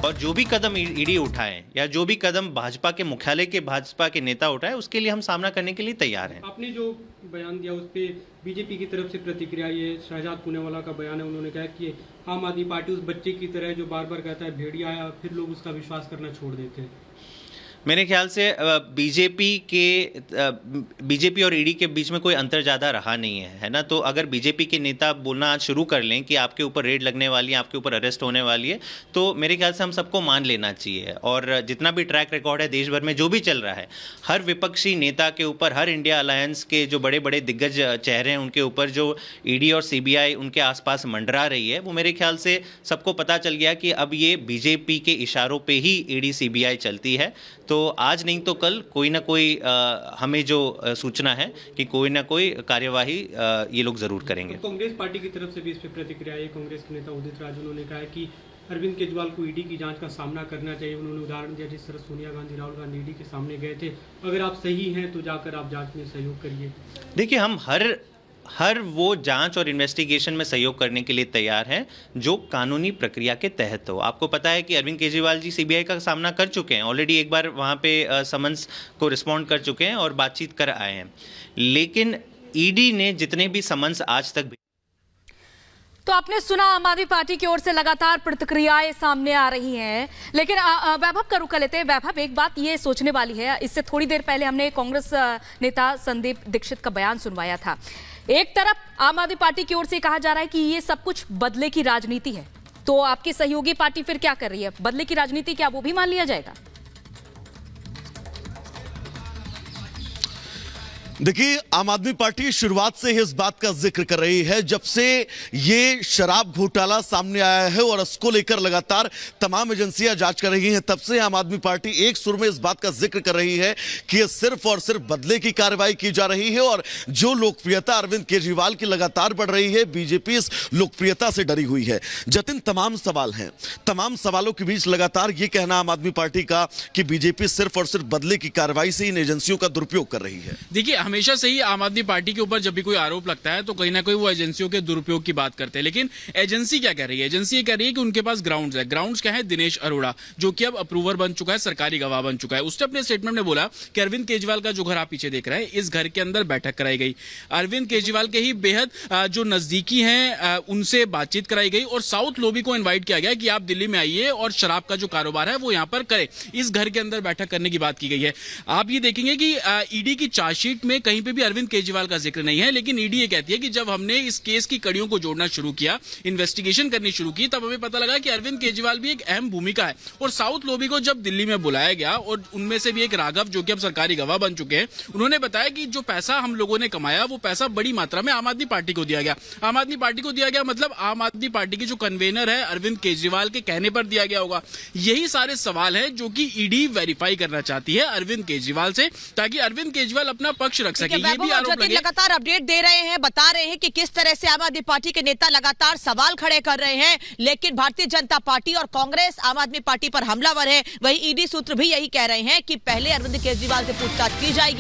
और जो भी कदम ईडी उठाए या जो भी कदम भाजपा के मुख्यालय के भाजपा के नेता उठाए, उसके लिए हम सामना करने के लिए तैयार हैं। आपने जो बयान दिया उस पर बीजेपी की तरफ से प्रतिक्रिया, ये शहजाद पूनेवाला का बयान है, उन्होंने कहा कि आम आदमी पार्टी उस बच्चे की तरह जो बार बार कहता है भेड़िया है, फिर लोग उसका विश्वास करना छोड़ देते हैं। मेरे ख्याल से बीजेपी और ईडी के बीच में कोई अंतर ज़्यादा रहा नहीं है ना। तो अगर बीजेपी के नेता बोलना आज शुरू कर लें कि आपके ऊपर रेड लगने वाली है, आपके ऊपर अरेस्ट होने वाली है, तो मेरे ख्याल से हम सबको मान लेना चाहिए। और जितना भी ट्रैक रिकॉर्ड है देश भर में जो भी चल रहा है, हर विपक्षी नेता के ऊपर, हर इंडिया अलायंस के जो बड़े बड़े दिग्गज चेहरे हैं उनके ऊपर जो ईडी और सीबीआई उनके आसपास मंडरा रही है, वो मेरे ख्याल से सबको पता चल गया कि अब ये बीजेपी के इशारों पे ही ईडी सीबीआई चलती है। तो आज नहीं तो कल कोई ना कोई हमें जो सूचना है कि कोई ना कोई कार्यवाही ये लोग जरूर करेंगे। तो कांग्रेस पार्टी की तरफ से भी इस पर प्रतिक्रिया है। कांग्रेस के नेता उदित राज, उन्होंने कहा कि अरविंद केजरीवाल को ईडी की जांच का सामना करना चाहिए। उन्होंने उदाहरण दिया जिस तरह सोनिया गांधी, राहुल गांधी ईडी के सामने गए थे। अगर आप सही हैं तो जाकर आप जांच में सहयोग करिए। देखिए, हम हर वो जांच और इन्वेस्टिगेशन में सहयोग करने के लिए तैयार हैं जो कानूनी प्रक्रिया के तहत हो। आपको पता है कि अरविंद केजरीवाल जी सीबीआई का सामना कर चुके हैं, ऑलरेडी एक बार वहाँ पे समन्स को रिस्पॉन्ड कर चुके हैं और बातचीत कर आए हैं। लेकिन ईडी ने जितने भी समन्स आज तक, तो आपने सुना आम आदमी पार्टी की ओर से लगातार प्रतिक्रियाएं सामने आ रही हैं। लेकिन वैभव का रुख लेते हैं। वैभव, एक बात ये सोचने वाली है, इससे थोड़ी देर पहले हमने कांग्रेस नेता संदीप दीक्षित का बयान सुनवाया था। एक तरफ आम आदमी पार्टी की ओर से कहा जा रहा है कि ये सब कुछ बदले की राजनीति है, तो आपकी सहयोगी पार्टी फिर क्या कर रही है? बदले की राजनीति क्या वो भी मान लिया जाएगा? देखिए, आम आदमी पार्टी शुरुआत से ही इस बात का जिक्र कर रही है, जब से ये शराब घोटाला सामने आया है और इसको लेकर लगातार तमाम एजेंसियां जांच कर रही हैं, तब से आम आदमी पार्टी एक सुर में इस बात का जिक्र कर रही है कि ये सिर्फ और सिर्फ बदले की कार्रवाई की जा रही है। और जो लोकप्रियता अरविंद केजरीवाल की लगातार बढ़ रही है, बीजेपी इस लोकप्रियता से डरी हुई है। जतिन, तमाम सवाल हैं, तमाम सवालों के बीच लगातार ये कहना आम आदमी पार्टी का कि बीजेपी सिर्फ और सिर्फ बदले की कार्रवाई से इन एजेंसियों का दुरुपयोग कर रही है। देखिए, हमेशा से ही आम आदमी पार्टी के ऊपर जब भी कोई आरोप लगता है तो कहीं ना कहीं वो एजेंसियों के दुरुपयोग की बात करते हैं। लेकिन एजेंसी क्या कह रही है? एजेंसी ये कह रही है कि उनके पास ग्राउंड्स है। ग्राउंड्स क्या है? दिनेश अरोड़ा, जो कि अब अप्रूवर बन चुका है, सरकारी गवाह बन चुका है। उसने अपने स्टेटमेंट में बोला कि अरविंद केजरीवाल का जो घर आप पीछे देख रहे हैं, इस घर के अंदर बैठक कराई गई। अरविंद केजरीवाल के ही बेहद जो नजदीकी हैं उनसे बातचीत कराई गई और साउथ लॉबी को इन्वाइट किया गया कि आप दिल्ली में आइए और शराब का जो कारोबार है वो यहाँ पर करें। इस घर के अंदर बैठक करने की बात की गई है। आप ये देखेंगे कि ईडी की चार्जशीट में कहीं पे भी अरविंद केजरीवाल का जिक्र नहीं है, लेकिन ईडी ये कहती है कि जब हमने इस केस की कड़ियों को जोड़ना शुरू किया, इन्वेस्टिगेशन करनी शुरू की, तब हमें पता लगा कि अरविंद केजरीवाल भी एक अहम भूमिका है। और साउथ लॉबी को जब दिल्ली में बुलाया गया और उनमें से भी एक राघव, जो कि अब सरकारी गवाह बन चुके हैं, उन्होंने बताया कि जो पैसा हम लोगों ने कमाया वो पैसा बड़ी मात्रा में आम आदमी पार्टी को दिया गया। आम आदमी पार्टी को दिया गया मतलब आम आदमी पार्टी के जो कन्वेनर है अरविंद केजरीवाल के कहने पर दिया गया होगा। यही सारे सवाल हैं जो कि ईडी वेरीफाई करना चाहती है अरविंद केजरीवाल से, ताकि अरविंद केजरीवाल अपना पक्ष रख सके। ये भी आरोप लगे। लगातार अपडेट दे रहे हैं, बता रहे हैं कि किस तरह से आम आदमी पार्टी के नेता लगातार सवाल खड़े कर रहे हैं, लेकिन भारतीय जनता पार्टी और कांग्रेस आम आदमी पार्टी पर हमलावर है। वही ईडी सूत्र भी यही कह रहे हैं कि पहले अरविंद केजरीवाल से पूछताछ की जाएगी।